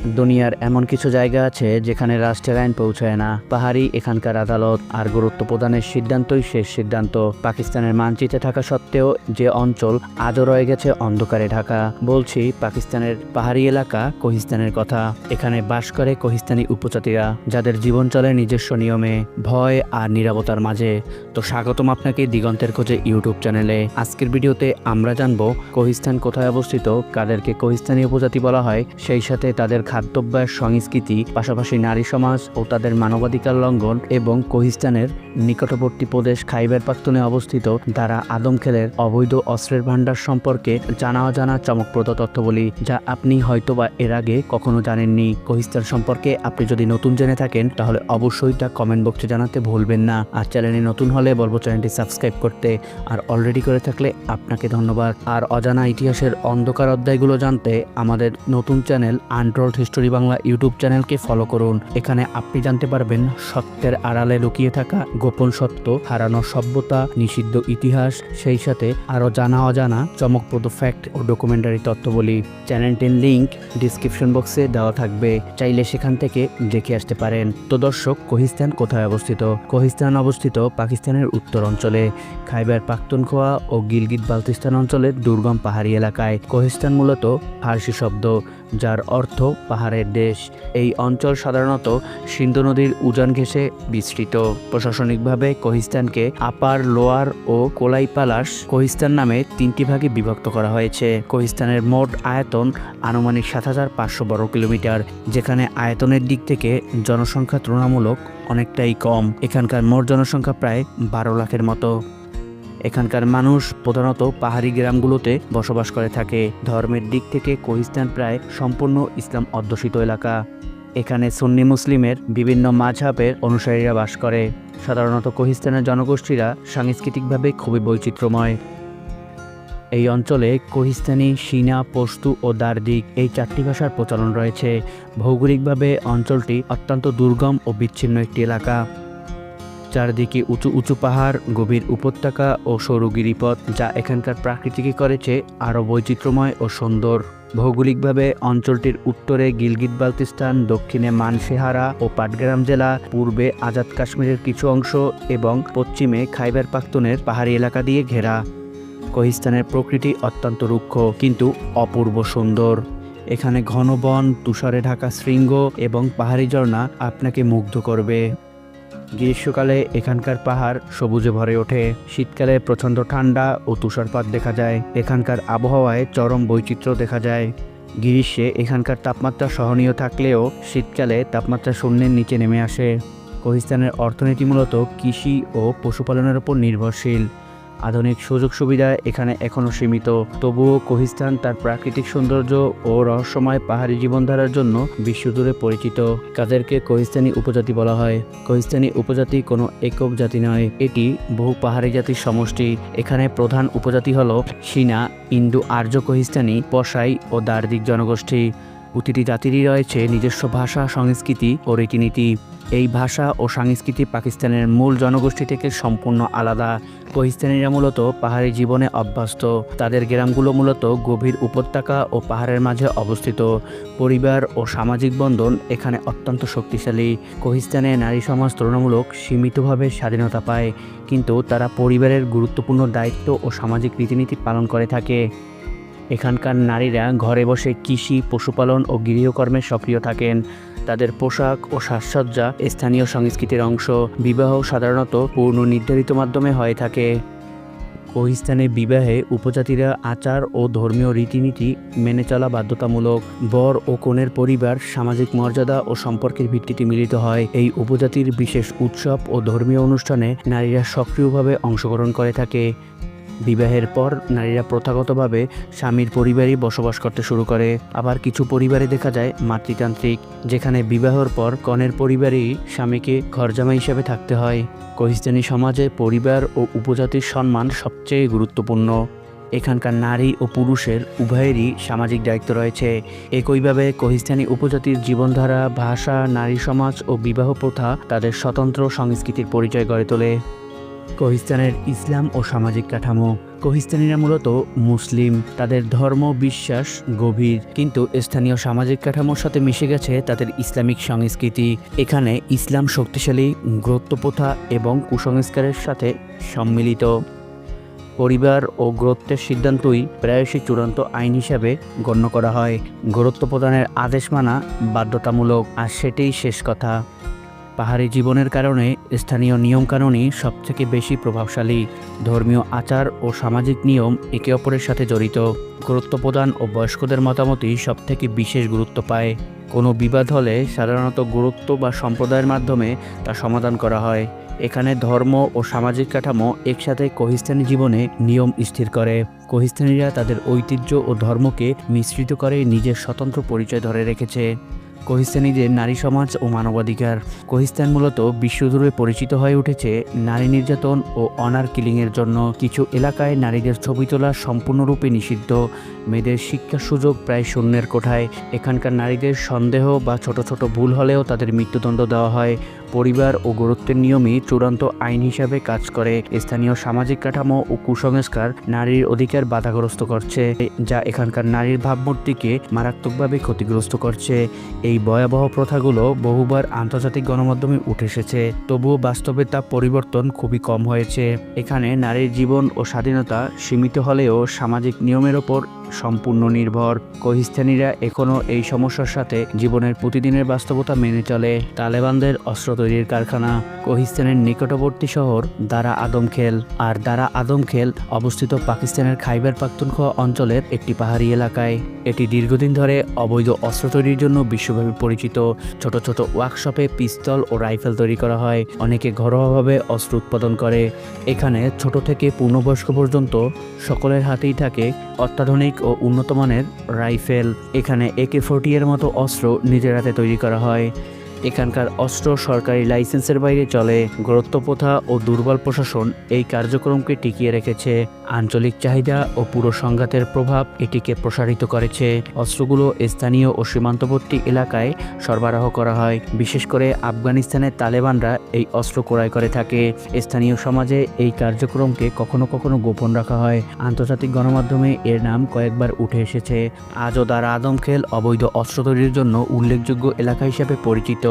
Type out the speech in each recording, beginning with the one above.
দুনিয়ার এমন কিছু জায়গা আছে যেখানে রাষ্ট্রের আইন পৌঁছায় না। পাহাড়ি এখানকার আদালত আর গুরুত্ব প্রদানের সিদ্ধান্তই শেষ সিদ্ধান্ত। পাকিস্তানের মানচিত্রে থাকা সত্ত্বেও যে অঞ্চল আজও রয়ে গেছে অন্ধকারে ঢাকা। বলছি পাকিস্তানের পাহাড়ি এলাকা কোহিস্তানের কথা। এখানে বাস করে কোহিস্তানি উপজাতিরা, যাদের জীবন চলে নিজস্ব নিয়মে, ভয় আর নীরবতার মাঝে। তো স্বাগতম আপনাকে দিগন্তের খোঁজে ইউটিউব চ্যানেলে। আজকের ভিডিওতে আমরা জানবো কোহিস্তান কোথায় অবস্থিত, কাদেরকে কোহিস্তানি উপজাতি বলা হয়, সেই সাথে তাদের খাদ্যাভ্যাস, সংস্কৃতি, পাশাপাশি নারী সমাজ ও তাদের মানবাধিকার লঙ্ঘন, এবং কোহিস্তানের নিকটবর্তী প্রদেশ খাইবার পাখতুনে অবস্থিত দ্বারা আদমখেলের অবৈধ অস্ত্রের ভান্ডার সম্পর্কে জানা অজানা চমকপ্রদ তথ্যবলী, যা আপনি হয়তোবা এর আগে কখনো জানেননি। কোহিস্তান সম্পর্কে আপনি যদি নতুন জেনে থাকেন তাহলে অবশ্যই তা কমেন্ট বক্সে জানাতে ভুলবেন না। আর চ্যানেলে নতুন হলে বলবো চ্যানেলটি সাবস্ক্রাইব করতে, আর অলরেডি করে থাকলে আপনাকে ধন্যবাদ। আর অজানা ইতিহাসের অন্ধকার অধ্যায়গুলো জানতে আমাদের নতুন channel untold history Bangla YouTube চ্যানেলকে ফলো করুন। এখানে আপনি জানতে পারবেন সত্যের আড়ালে লুকিয়ে থাকা গোপন সত্য, হারানো সভ্যতা, নিষিদ্ধ ইতিহাস, সেই সাথে আরও জানা অজানা চমকপ্রদ ফ্যাক্ট ও ডকুমেন্টারি তথ্যবলী। চ্যানেলটির লিংক ডিসক্রিপশন বক্সে দেওয়া থাকবে, চাইলে সেখান থেকে দেখে আসতে পারেন। তো দর্শক, কোহিস্তান কোথায় অবস্থিত? কোহিস্তান অবস্থিত পাকিস্তানের উত্তর অঞ্চলে, খাইবার পাখতুনখোয়া ও গিলগিট বালতিস্তান অঞ্চলের দুর্গম পাহাড়ি এলাকায়। কোহিস্তান মূলত ফার্সি শব্দ, যার অর্থ পাহাড়ের দেশ। এই অঞ্চল সাধারণত সিন্ধু নদীর উজান ঘেঁষে বিস্তৃত। প্রশাসনিকভাবে কোহিস্তানকে আপার, লোয়ার ও কোলাই পালাস কোহিস্তান নামে তিনটি ভাগে বিভক্ত করা হয়েছে। কোহিস্তানের মোট আয়তন আনুমানিক ৭,৫০০ বর্গ কিলোমিটার, যেখানে আয়তনের দিক থেকে জনসংখ্যা তুলনামূলক অনেকটাই কম। এখানকার মোট জনসংখ্যা প্রায় ১২ লাখের মতো। এখানকার মানুষ প্রধানত পাহাড়ি গ্রামগুলোতে বসবাস করে থাকে। ধর্মের দিক থেকে কোহিস্তান প্রায় সম্পূর্ণ ইসলাম অধ্যুষিত এলাকা। এখানে সুন্নি মুসলিমের বিভিন্ন মাযহাবের অনুসারীরা বাস করে। সাধারণত কোহিস্তানের জনগোষ্ঠীরা সাংস্কৃতিকভাবে খুবই বৈচিত্র্যময়। এই অঞ্চলে কোহিস্তানি, সিনা, পশতু ও দার্দিক এই ৪টি ভাষার প্রচলন রয়েছে। ভৌগোলিকভাবে অঞ্চলটি অত্যন্ত দুর্গম ও বিচ্ছিন্ন একটি এলাকা। চারদিকে উঁচু উঁচু পাহাড়, গভীর উপত্যকা ও সরু গিরিপথ, যা এখানকার প্রাকৃতিকে করেছে আরও বৈচিত্র্যময় ও সুন্দর। ভৌগোলিকভাবে অঞ্চলটির উত্তরে গিলগিট বালতিস্তান, দক্ষিণে মানসেহারা ও পাটগ্রাম জেলা, পূর্বে আজাদ কাশ্মীরের কিছু অংশ এবং পশ্চিমে খাইবার পাখতুনের পাহাড়ি এলাকা দিয়ে ঘেরা। কোহিস্তানের প্রকৃতি অত্যন্ত রুক্ষ কিন্তু অপূর্ব সুন্দর। এখানে ঘন বন, তুষারে ঢাকা শৃঙ্গ এবং পাহাড়ি ঝর্ণা আপনাকে মুগ্ধ করবে। গ্রীষ্মকালে এখানকার পাহাড় সবুজে ভরে ওঠে। শীতকালে প্রচণ্ড ঠান্ডা ও তুষারপাত দেখা যায়। এখানকার আবহাওয়ায় চরম বৈচিত্র্য দেখা যায়। গ্রীষ্মে এখানকার তাপমাত্রা সহনীয় থাকলেও শীতকালে তাপমাত্রা শূন্যের নিচে নেমে আসে। কোহিস্তানের অর্থনীতি মূলত কৃষি ও পশুপালনের উপর নির্ভরশীল। আধুনিক সুযোগ সুবিধা এখানে এখনও সীমিত, তবুও কোহিস্তান তার প্রাকৃতিক সৌন্দর্য ও রহস্যময় পাহাড়ি জীবনধারার জন্য বিশ্বজুড়ে পরিচিত। কাদেরকে কোহিস্তানি উপজাতি বলা হয়? কোহিস্তানি উপজাতি কোনো একক জাতি নয়, এটি বহু পাহাড়ি জাতির সমষ্টি। এখানে প্রধান উপজাতি হল সিনা, ইন্দো আর্য কোহিস্তানি, পশাই ও দার্দিক জনগোষ্ঠী। প্রতিটি জাতিরই রয়েছে নিজস্ব ভাষা, সংস্কৃতি ও রীতিনীতি। এই ভাষা ও সংস্কৃতি পাকিস্তানের মূল জনগোষ্ঠী থেকে সম্পূর্ণ আলাদা। কোহিস্তানিরা মূলত পাহাড়ি জীবনে অভ্যস্ত। তাদের গ্রামগুলো মূলত গভীর উপত্যকা ও পাহাড়ের মাঝে অবস্থিত। পরিবার ও সামাজিক বন্ধন এখানে অত্যন্ত শক্তিশালী। কোহিস্তানে নারী সমাজ তুলনামূলক সীমিতভাবে স্বাধীনতা পায়, কিন্তু তারা পরিবারের গুরুত্বপূর্ণ দায়িত্ব ও সামাজিক রীতিনীতি পালন করে থাকে। এখানকার নারীরা ঘরে বসে কৃষি, পশুপালন ও গৃহকর্মে সক্রিয় থাকেন। তাদের পোশাক ও সাজসজ্জা স্থানীয় সংস্কৃতির অংশ। বিবাহ সাধারণত পূর্ণ নির্ধারিত মাধ্যমে হয়ে থাকে। কোহিস্তানে বিবাহে উপজাতিরা আচার ও ধর্মীয় রীতিনীতি মেনে চলা বাধ্যতামূলক। বর ও কনের পরিবার সামাজিক মর্যাদা ও সম্পর্কের ভিত্তিতে মিলিত হয়। এই উপজাতির বিশেষ উৎসব ও ধর্মীয় অনুষ্ঠানে নারীরা সক্রিয়ভাবে অংশগ্রহণ করে থাকে। বিবাহের পর নারীরা প্রথাগতভাবে স্বামীর পরিবারেই বসবাস করতে শুরু করে। আবার কিছু পরিবারে দেখা যায় মাতৃতান্ত্রিক, যেখানে বিবাহের পর কনের পরিবারেই স্বামীকে ঘরজামাই হিসেবে থাকতে হয়। কোহিস্তানি সমাজে পরিবার ও উপজাতির সম্মান সবচেয়ে গুরুত্বপূর্ণ। এখানকার নারী ও পুরুষের উভয়েরই সামাজিক দায়িত্ব রয়েছে। একইভাবে কোহিস্তানি উপজাতির জীবনধারা, ভাষা, নারী সমাজ ও বিবাহ প্রথা তাদের স্বতন্ত্র সংস্কৃতির পরিচয় গড়ে তোলে। কোহিস্তানের ইসলাম ও সামাজিক কাঠামো। কোহিস্তানিরা মূলত মুসলিম, তাদের ধর্ম বিশ্বাস গভীর, কিন্তু স্থানীয় সামাজিক কাঠামোর সাথে মিশে গেছে তাদের ইসলামিক সংস্কৃতি। এখানে ইসলাম শক্তিশালী, গোত্রপ্রথা এবং কুসংস্কারের সাথে সম্মিলিত। পরিবার ও গোত্রের সিদ্ধান্তই প্রায়শই চূড়ান্ত আইন হিসাবে গণ্য করা হয়। গোত্র প্রদানের আদেশ মানা বাধ্যতামূলক, আর সেটাই শেষ কথা। পাহাড়ি জীবনের কারণে স্থানীয় নিয়মকানুনই সবথেকে বেশি প্রভাবশালী। ধর্মীয় আচার ও সামাজিক নিয়ম একে অপরের সাথে জড়িত। গুরুত্ব প্রদান ও বয়স্কদের মতামতই সবথেকে বিশেষ গুরুত্ব পায়। কোনো বিবাদ হলে সাধারণত গুরুত্ব বা সম্প্রদায়ের মাধ্যমে তা সমাধান করা হয়। এখানে ধর্ম ও সামাজিক কাঠামো একসাথে কোহিস্তানি জীবনে নিয়ম স্থির করে। কোহিস্তানিরা তাদের ঐতিহ্য ও ধর্মকে মিশ্রিত করে নিজের স্বতন্ত্র পরিচয় ধরে রেখেছে। কোহিস্তানিদের নারী সমাজ ও মানবাধিকার। কোহিস্তান মূলত বিশ্বজুড়ে পরিচিত হয়ে উঠেছে নারী নির্যাতন ও অনার কিলিংয়ের জন্য। কিছু এলাকায় নারীদের ছবি তোলা সম্পূর্ণরূপে নিষিদ্ধ। মেয়েদের শিক্ষার সুযোগ প্রায় শূন্যের কোঠায়। এখানকার নারীদের সন্দেহ বা ছোট ছোট ভুল হলেও তাদের মৃত্যুদণ্ড দেওয়া হয়। পরিবার ও গুরুত্বের নিয়মই চূড়ান্ত আইন হিসাবে কাজ করে। স্থানীয় সামাজিক কাঠামো ও কুসংস্কার নারীর অধিকার বাধাগ্রস্ত করছে, যা এখানকার নারীর ভাবমূর্তিকে মারাত্মকভাবে ক্ষতিগ্রস্ত করছে। এই ভয়াবহ প্রথাগুলো বহুবার আন্তর্জাতিক গণমাধ্যমে উঠে এসেছে, তবুও বাস্তবে তা পরিবর্তন খুবই কম হয়েছে। এখানে নারীর জীবন ও স্বাধীনতা সীমিত হলেও সামাজিক নিয়মের ওপর সম্পূর্ণ নির্ভর। কোহিস্তানিরা এখনও এই সমস্যার সাথে জীবনের প্রতিদিনের বাস্তবতা মেনে চলে। তালেবানদের অস্ত্র তৈরির কারখানা। কোহিস্তানের নিকটবর্তী শহর দারা আদমখেল। আর দারা আদমখেল অবস্থিত পাকিস্তানের খাইবার পাখতুনখোয়া অঞ্চলের একটি পাহাড়ি এলাকায়। এটি দীর্ঘদিন ধরে অবৈধ অস্ত্র তৈরির জন্য বিশ্বব্যাপী পরিচিত। ছোট ছোট ওয়ার্কশপে পিস্তল ও রাইফেল তৈরি করা হয়। অনেকে ঘরোয়াভাবে অস্ত্র উৎপাদন করে। এখানে ছোট থেকে পূর্ণবয়স্ক পর্যন্ত সকলের হাতেই থাকে অত্যাধুনিক ও উন্নত মানের রাইফেল। এখানে AK-40 এর মতো অস্ত্র নিজের হাতে তৈরি করা হয়। এখানকার অস্ত্র সরকারি লাইসেন্সের বাইরে চলে। গুরুত্বপ্রথা ও দুর্বল প্রশাসন এই কার্যক্রমকে টিকিয়ে রেখেছে। আঞ্চলিক চাহিদা ও পুরো সংঘাতের প্রভাব এটিকে প্রসারিত করেছে। অস্ত্রগুলো স্থানীয় ও সীমান্তবর্তী এলাকায় সরবরাহ করা হয়। বিশেষ করে আফগানিস্তানের তালেবানরা এই অস্ত্র ক্রয় করে থাকে। স্থানীয় সমাজে এই কার্যক্রমকে কখনো কখনো গোপন রাখা হয়। আন্তর্জাতিক গণমাধ্যমে এর নাম কয়েকবার উঠে এসেছে। আজও দারা আদমখেল অবৈধ অস্ত্র তৈরির জন্য উল্লেখযোগ্য এলাকা হিসেবে পরিচিত।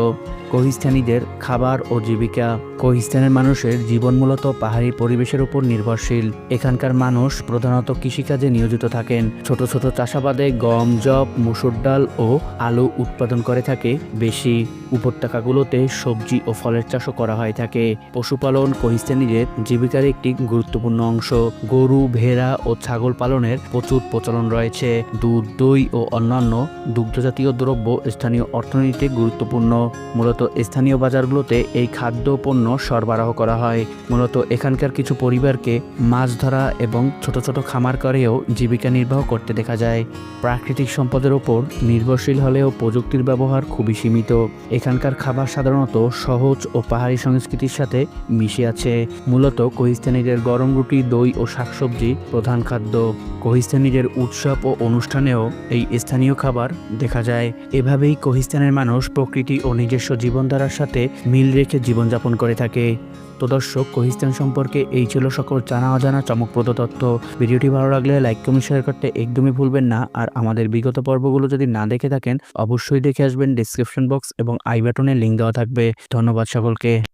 কোহিস্তানিদের খাবার ও জীবিকা। কোহিস্তানের মানুষের জীবন মূলত পাহাড়ি পরিবেশের উপর নির্ভরশীল। এখানকার মানুষ প্রধানত কৃষিকাজে নিয়োজিত থাকেন। ছোট ছোট চাষাবাদে গম, যব, মসুর ডাল ও আলু উৎপাদন করে থাকে বেশি। উপত্যকাগুলোতে সবজি ও ফলের চাষও করা হয়ে থাকে। পশুপালন কোহিস্তানিদের জীবিকার একটি গুরুত্বপূর্ণ অংশ। গরু, ভেড়া ও ছাগল পালনের প্রচুর প্রচলন রয়েছে। দুধ, দই ও অন্যান্য দুগ্ধজাতীয় দ্রব্য স্থানীয় অর্থনীতিতে গুরুত্বপূর্ণ। মূলত স্থানীয় বাজারগুলোতে এই খাদ্য পণ্য সরবরাহ করা হয়। মূলত এখানকার কিছু পরিবারকে মাছ ধরা এবং ছোট ছোট খামার করেও জীবিকা নির্বাহ করতে দেখা যায়। প্রাকৃতিক সম্পদের ওপর নির্ভরশীল হলেও প্রযুক্তির ব্যবহার খুবই সীমিত। এখানকার খাবার সাধারণত সহজ ও পাহাড়ি সংস্কৃতির সাথে মিশে আছে। মূলত কোহিস্তানিদের গরম রুটি, দই ও শাকসবজি প্রধান খাদ্য। কোহিস্তানিদের উৎসব ও অনুষ্ঠানেও এই স্থানীয় খাবার দেখা যায়। এভাবেই কোহিস্তানের মানুষ প্রকৃতি ও নিজস্ব জীবনধারার সাথে মিল রেখে জীবনযাপন করে থাকে। তো দর্শক, কোহিস্তান সম্পর্কে এই ছিল সকল জানা অজানা চমকপ্রদ তথ্য। ভিডিওটি ভালো লাগলে লাইক, কমেন্ট, শেয়ার করতে একদমই ভুলবেন না। আর আমাদের বিগত পর্বগুলো যদি না দেখে থাকেন অবশ্যই দেখে আসবেন। ডেসক্রিপশন বক্স এবং আই বাটনে লিঙ্ক দেওয়া থাকবে। ধন্যবাদ সকলকে।